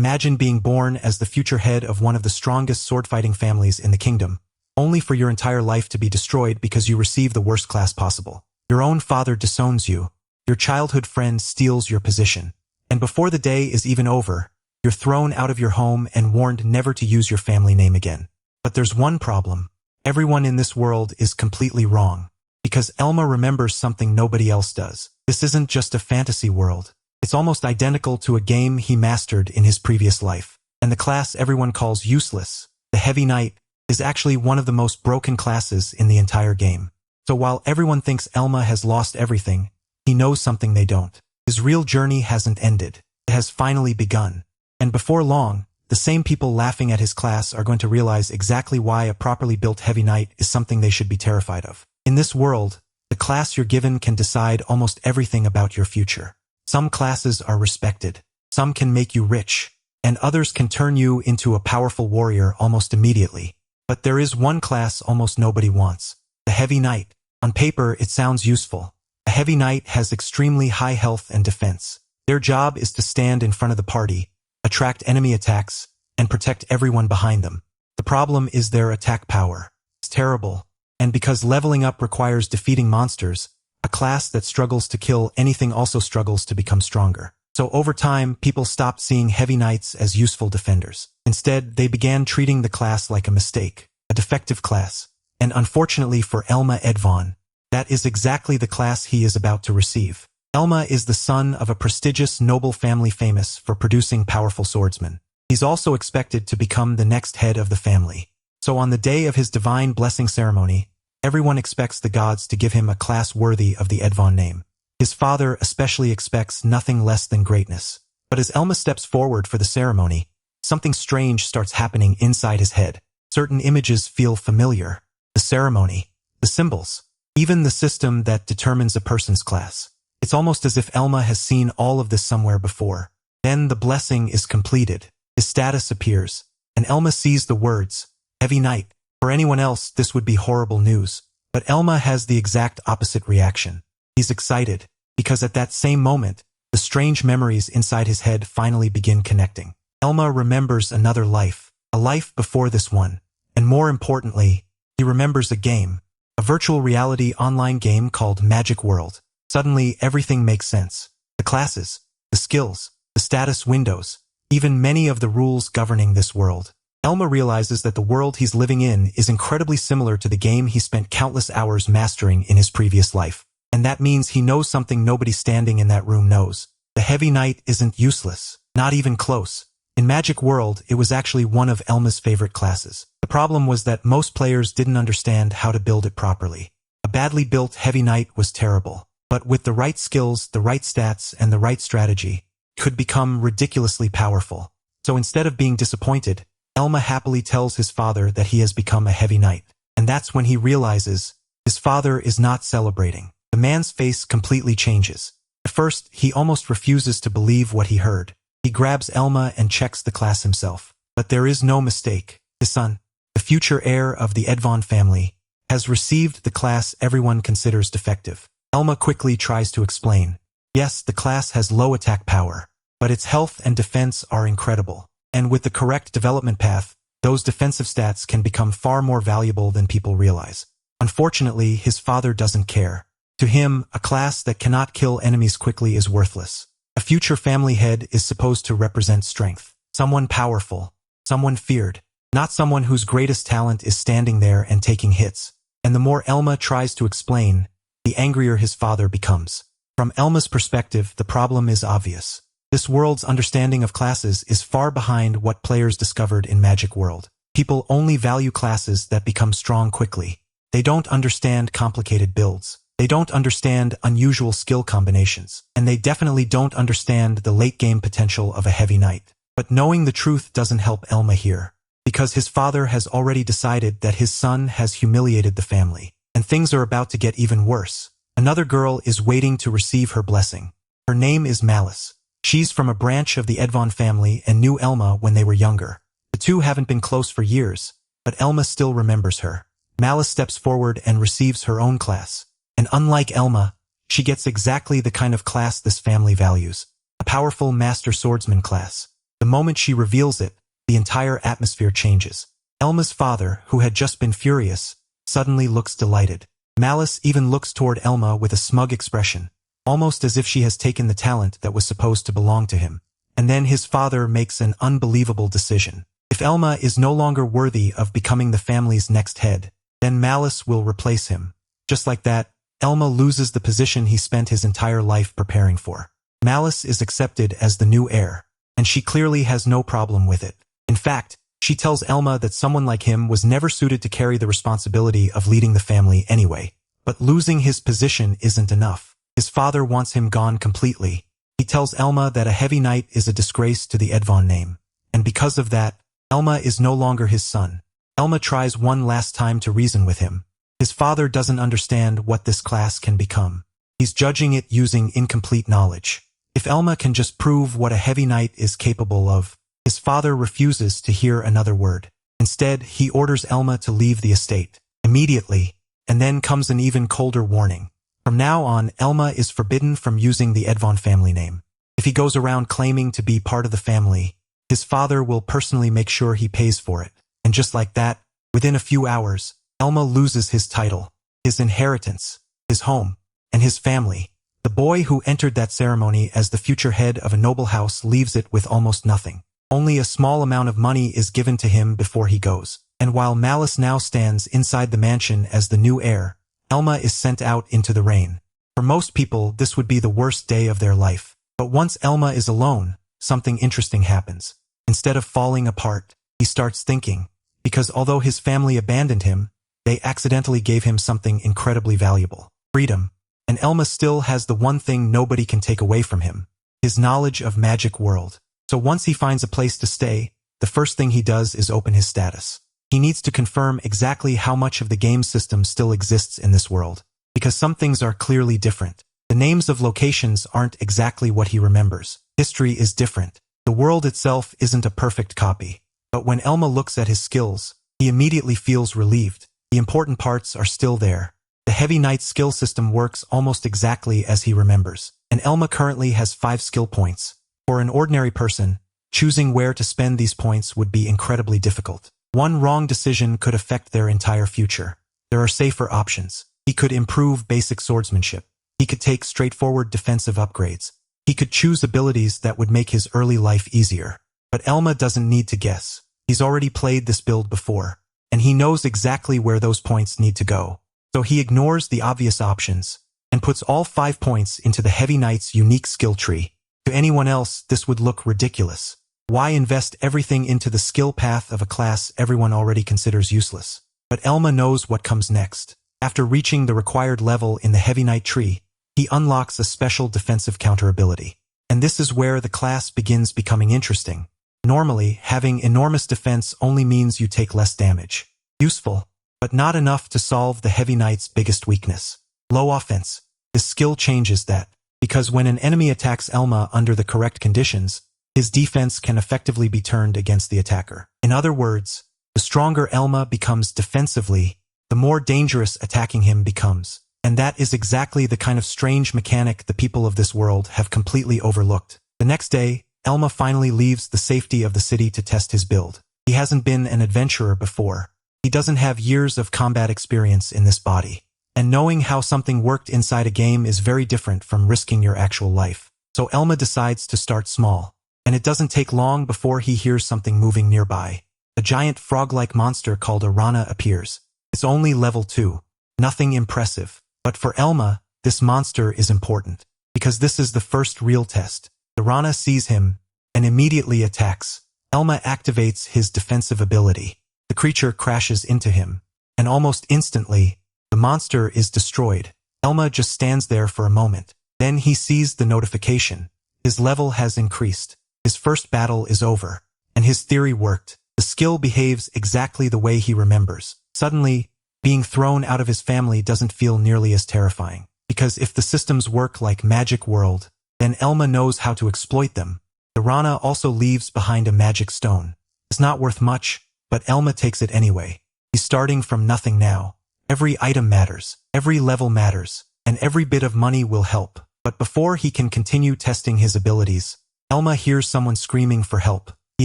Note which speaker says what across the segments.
Speaker 1: Imagine being born as the future head of one of the strongest sword-fighting families in the kingdom, only for your entire life to be destroyed because you receive the worst class possible. Your own father disowns you, your childhood friend steals your position, and before the day is even over, you're thrown out of your home and warned never to use your family name again. But there's one problem. Everyone in this world is completely wrong, because Elma remembers something nobody else does. This isn't just a fantasy world. It's almost identical to a game he mastered in his previous life. And the class everyone calls useless, the Heavy Knight, is actually one of the most broken classes in the entire game. So while everyone thinks Elma has lost everything, he knows something they don't. His real journey hasn't ended. It has finally begun. And before long, the same people laughing at his class are going to realize exactly why a properly built Heavy Knight is something they should be terrified of. In this world, the class you're given can decide almost everything about your future. Some classes are respected, some can make you rich, and others can turn you into a powerful warrior almost immediately. But there is one class almost nobody wants, the Heavy Knight. On paper, it sounds useful. A Heavy Knight has extremely high health and defense. Their job is to stand in front of the party, attract enemy attacks, and protect everyone behind them. The problem is their attack power. It's terrible, and because leveling up requires defeating monsters, a class that struggles to kill anything also struggles to become stronger. So over time, people stopped seeing Heavy Knights as useful defenders. Instead, they began treating the class like a mistake, a defective class. And unfortunately for Elymas Edvaughn, that is exactly the class he is about to receive. Elma is the son of a prestigious noble family famous for producing powerful swordsmen. He's also expected to become the next head of the family. So on the day of his divine blessing ceremony, everyone expects the gods to give him a class worthy of the Edvaughn name. His father especially expects nothing less than greatness. But as Elma steps forward for the ceremony, something strange starts happening inside his head. Certain images feel familiar. The ceremony, the symbols, even the system that determines a person's class. It's almost as if Elma has seen all of this somewhere before. Then the blessing is completed. His status appears, and Elma sees the words, Heavy Knight. For anyone else, this would be horrible news. But Elma has the exact opposite reaction. He's excited, because at that same moment, the strange memories inside his head finally begin connecting. Elma remembers another life, a life before this one, and more importantly, he remembers a game, a virtual reality online game called Magic World. Suddenly, everything makes sense. The classes, the skills, the status windows, even many of the rules governing this world. Elma realizes that the world he's living in is incredibly similar to the game he spent countless hours mastering in his previous life. And that means he knows something nobody standing in that room knows. The Heavy Knight isn't useless, not even close. In Magic World, it was actually one of Elma's favorite classes. The problem was that most players didn't understand how to build it properly. A badly built Heavy Knight was terrible, but with the right skills, the right stats, and the right strategy, it could become ridiculously powerful. So instead of being disappointed, Elma happily tells his father that he has become a Heavy Knight. And that's when he realizes his father is not celebrating. The man's face completely changes. At first, he almost refuses to believe what he heard. He grabs Elma and checks the class himself. But there is no mistake. His son, the future heir of the Edvaughn family, has received the class everyone considers defective. Elma quickly tries to explain. Yes, the class has low attack power, but its health and defense are incredible. And with the correct development path, those defensive stats can become far more valuable than people realize. Unfortunately, his father doesn't care. To him, a class that cannot kill enemies quickly is worthless. A future family head is supposed to represent strength. Someone powerful, someone feared, not someone whose greatest talent is standing there and taking hits. And the more Elma tries to explain, the angrier his father becomes. From Elma's perspective, the problem is obvious. This world's understanding of classes is far behind what players discovered in Magic World. People only value classes that become strong quickly. They don't understand complicated builds. They don't understand unusual skill combinations. And they definitely don't understand the late-game potential of a Heavy Knight. But knowing the truth doesn't help Elma here, because his father has already decided that his son has humiliated the family. And things are about to get even worse. Another girl is waiting to receive her blessing. Her name is Malice. She's from a branch of the Edvaughn family and knew Elma when they were younger. The two haven't been close for years, but Elma still remembers her. Malice steps forward and receives her own class. And unlike Elma, she gets exactly the kind of class this family values. A powerful master swordsman class. The moment she reveals it, the entire atmosphere changes. Elma's father, who had just been furious, suddenly looks delighted. Malice even looks toward Elma with a smug expression, almost as if she has taken the talent that was supposed to belong to him. And then his father makes an unbelievable decision. If Elma is no longer worthy of becoming the family's next head, then Malice will replace him. Just like that, Elma loses the position he spent his entire life preparing for. Malice is accepted as the new heir, and she clearly has no problem with it. In fact, she tells Elma that someone like him was never suited to carry the responsibility of leading the family anyway. But losing his position isn't enough. His father wants him gone completely. He tells Elma that a heavy knight is a disgrace to the Edvaughn name. And because of that, Elma is no longer his son. Elma tries one last time to reason with him. His father doesn't understand what this class can become. He's judging it using incomplete knowledge. If Elma can just prove what a heavy knight is capable of, his father refuses to hear another word. Instead, he orders Elma to leave the estate immediately, and then comes an even colder warning. From now on, Elma is forbidden from using the Edvaughn family name. If he goes around claiming to be part of the family, his father will personally make sure he pays for it. And just like that, within a few hours, Elma loses his title, his inheritance, his home, and his family. The boy who entered that ceremony as the future head of a noble house leaves it with almost nothing. Only a small amount of money is given to him before he goes. And while Malice now stands inside the mansion as the new heir, Elma is sent out into the rain. For most people, this would be the worst day of their life. But once Elma is alone, something interesting happens. Instead of falling apart, he starts thinking, because although his family abandoned him, they accidentally gave him something incredibly valuable: freedom. And Elma still has the one thing nobody can take away from him: his knowledge of magic world. So once he finds a place to stay, the first thing he does is open his status. He needs to confirm exactly how much of the game system still exists in this world, because some things are clearly different. The names of locations aren't exactly what he remembers. History is different. The world itself isn't a perfect copy. But when Elma looks at his skills, he immediately feels relieved. The important parts are still there. The Heavy Knight skill system works almost exactly as he remembers. And Elma currently has 5 skill points. For an ordinary person, choosing where to spend these points would be incredibly difficult. One wrong decision could affect their entire future. There are safer options. He could improve basic swordsmanship. He could take straightforward defensive upgrades. He could choose abilities that would make his early life easier. But Elma doesn't need to guess. He's already played this build before, and he knows exactly where those points need to go. So he ignores the obvious options and puts all 5 points into the Heavy Knight's unique skill tree. To anyone else, this would look ridiculous. Why invest everything into the skill path of a class everyone already considers useless? But Elma knows what comes next. After reaching the required level in the Heavy Knight tree, he unlocks a special defensive counter ability. And this is where the class begins becoming interesting. Normally, having enormous defense only means you take less damage. Useful, but not enough to solve the Heavy Knight's biggest weakness: low offense. This skill changes that, because when an enemy attacks Elma under the correct conditions, his defense can effectively be turned against the attacker. In other words, the stronger Elma becomes defensively, the more dangerous attacking him becomes. And that is exactly the kind of strange mechanic the people of this world have completely overlooked. The next day, Elma finally leaves the safety of the city to test his build. He hasn't been an adventurer before. He doesn't have years of combat experience in this body. And knowing how something worked inside a game is very different from risking your actual life. So Elma decides to start small. And it doesn't take long before he hears something moving nearby. A giant frog-like monster called a Rana appears. It's only level 2. Nothing impressive. But for Elma, this monster is important, because this is the first real test. The Rana sees him and immediately attacks. Elma activates his defensive ability. The creature crashes into him, and almost instantly, the monster is destroyed. Elma just stands there for a moment. Then he sees the notification. His level has increased. His first battle is over, and his theory worked. The skill behaves exactly the way he remembers. Suddenly, being thrown out of his family doesn't feel nearly as terrifying. Because if the systems work like Magic World, then Elma knows how to exploit them. The Rana also leaves behind a magic stone. It's not worth much, but Elma takes it anyway. He's starting from nothing now. Every item matters, every level matters, and every bit of money will help. But before he can continue testing his abilities, Elma hears someone screaming for help. He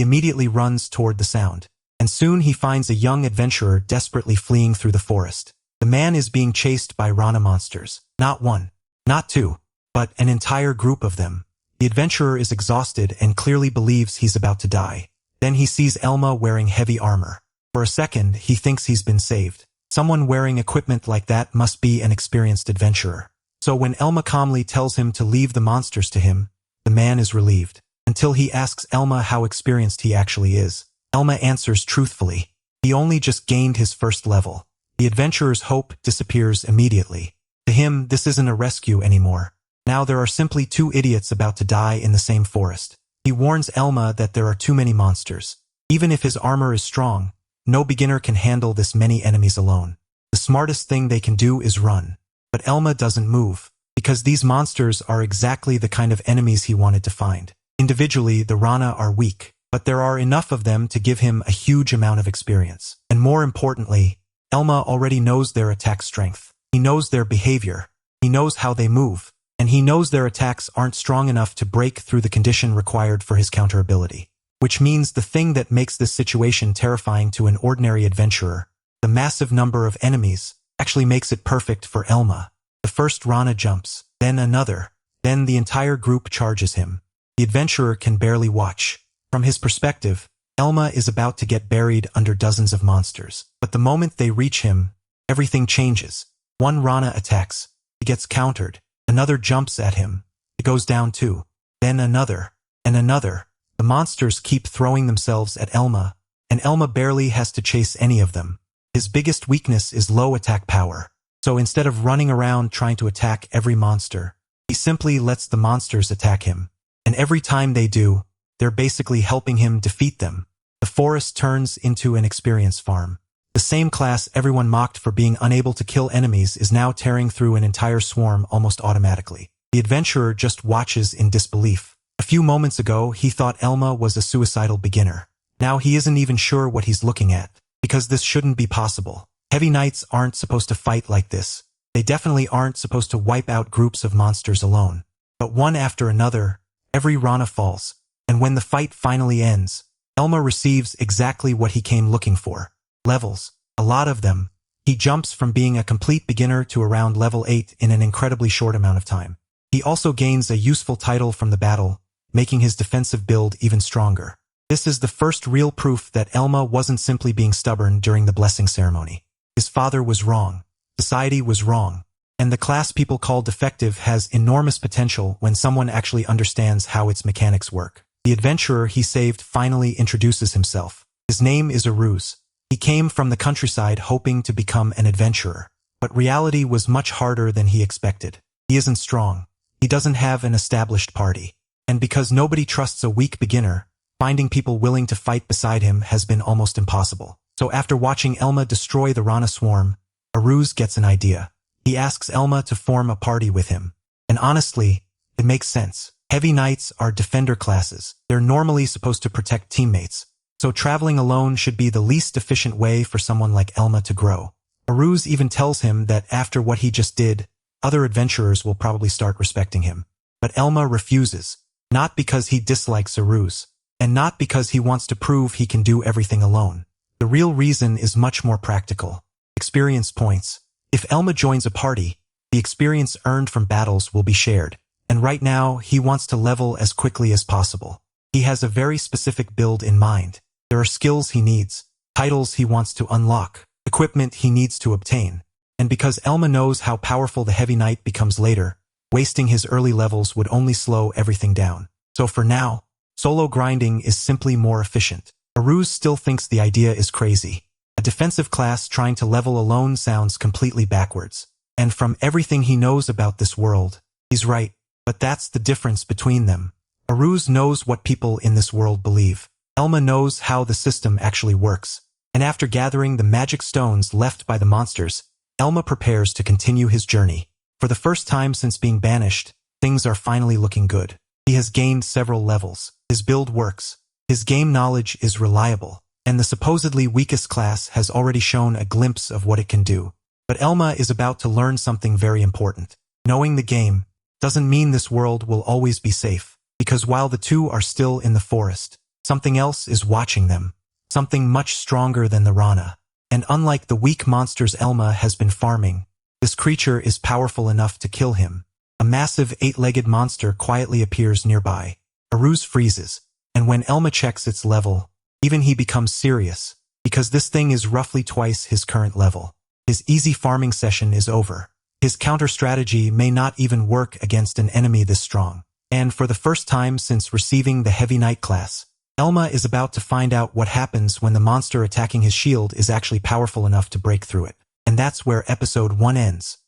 Speaker 1: immediately runs toward the sound. And soon he finds a young adventurer desperately fleeing through the forest. The man is being chased by Rana monsters. Not one, not two, but an entire group of them. The adventurer is exhausted and clearly believes he's about to die. Then he sees Elma wearing heavy armor. For a second, he thinks he's been saved. Someone wearing equipment like that must be an experienced adventurer. So when Elma calmly tells him to leave the monsters to him, the man is relieved. Until he asks Elma how experienced he actually is. Elma answers truthfully. He only just gained his first level. The adventurer's hope disappears immediately. To him, this isn't a rescue anymore. Now there are simply two idiots about to die in the same forest. He warns Elma that there are too many monsters. Even if his armor is strong, no beginner can handle this many enemies alone. The smartest thing they can do is run. But Elma doesn't move, because these monsters are exactly the kind of enemies he wanted to find. Individually, the Rana are weak, but there are enough of them to give him a huge amount of experience. And more importantly, Elma already knows their attack strength. He knows their behavior. He knows how they move. And he knows their attacks aren't strong enough to break through the condition required for his counter ability. Which means the thing that makes this situation terrifying to an ordinary adventurer, the massive number of enemies, actually makes it perfect for Elma. The first Rana jumps, then another, then the entire group charges him. The adventurer can barely watch. From his perspective, Elma is about to get buried under dozens of monsters. But the moment they reach him, everything changes. One Rana attacks. He gets countered. Another jumps at him. He goes down too. Then another, and another. The monsters keep throwing themselves at Elma, and Elma barely has to chase any of them. His biggest weakness is low attack power. So instead of running around trying to attack every monster, he simply lets the monsters attack him. And every time they do, they're basically helping him defeat them. The forest turns into an experience farm. The same class everyone mocked for being unable to kill enemies is now tearing through an entire swarm almost automatically. The adventurer just watches in disbelief. A few moments ago, he thought Elma was a suicidal beginner. Now he isn't even sure what he's looking at, because this shouldn't be possible. Heavy Knights aren't supposed to fight like this. They definitely aren't supposed to wipe out groups of monsters alone. But one after another, every Rana falls. And when the fight finally ends, Elma receives exactly what he came looking for. Levels. A lot of them. He jumps from being a complete beginner to around level 8 in an incredibly short amount of time. He also gains a useful title from the battle, making his defensive build even stronger. This is the first real proof that Elma wasn't simply being stubborn during the blessing ceremony. His father was wrong. Society was wrong. And the class people call defective has enormous potential when someone actually understands how its mechanics work. The adventurer he saved finally introduces himself. His name is Aruz. He came from the countryside hoping to become an adventurer. But reality was much harder than he expected. He isn't strong. He doesn't have an established party. And because nobody trusts a weak beginner, finding people willing to fight beside him has been almost impossible. So after watching Elma destroy the Rana swarm, Aruz gets an idea. He asks Elma to form a party with him. And honestly, it makes sense. Heavy Knights are defender classes. They're normally supposed to protect teammates. So traveling alone should be the least efficient way for someone like Elma to grow. Aruz even tells him that after what he just did, other adventurers will probably start respecting him. But Elma refuses. Not because he dislikes Aruz, and not because he wants to prove he can do everything alone. The real reason is much more practical. Experience points. If Elma joins a party, the experience earned from battles will be shared. And right now, he wants to level as quickly as possible. He has a very specific build in mind. There are skills he needs, titles he wants to unlock, equipment he needs to obtain. And because Elma knows how powerful the Heavy Knight becomes later, wasting his early levels would only slow everything down. So for now, solo grinding is simply more efficient. Aruz still thinks the idea is crazy. A defensive class trying to level alone sounds completely backwards. And from everything he knows about this world, he's right. But that's the difference between them. Aruz knows what people in this world believe. Elma knows how the system actually works. And after gathering the magic stones left by the monsters, Elma prepares to continue his journey. For the first time since being banished, things are finally looking good. He has gained several levels. His build works. His game knowledge is reliable. And the supposedly weakest class has already shown a glimpse of what it can do. But Elma is about to learn something very important. Knowing the game doesn't mean this world will always be safe. Because while the two are still in the forest, something else is watching them. Something much stronger than the Rana. And unlike the weak monsters Elma has been farming, this creature is powerful enough to kill him. A massive 8-legged monster quietly appears nearby. Aruz freezes, and when Elma checks its level, even he becomes serious, because this thing is roughly twice his current level. His easy farming session is over. His counter-strategy may not even work against an enemy this strong. And for the first time since receiving the Heavy Knight class, Elma is about to find out what happens when the monster attacking his shield is actually powerful enough to break through it. And that's where episode 1 ends.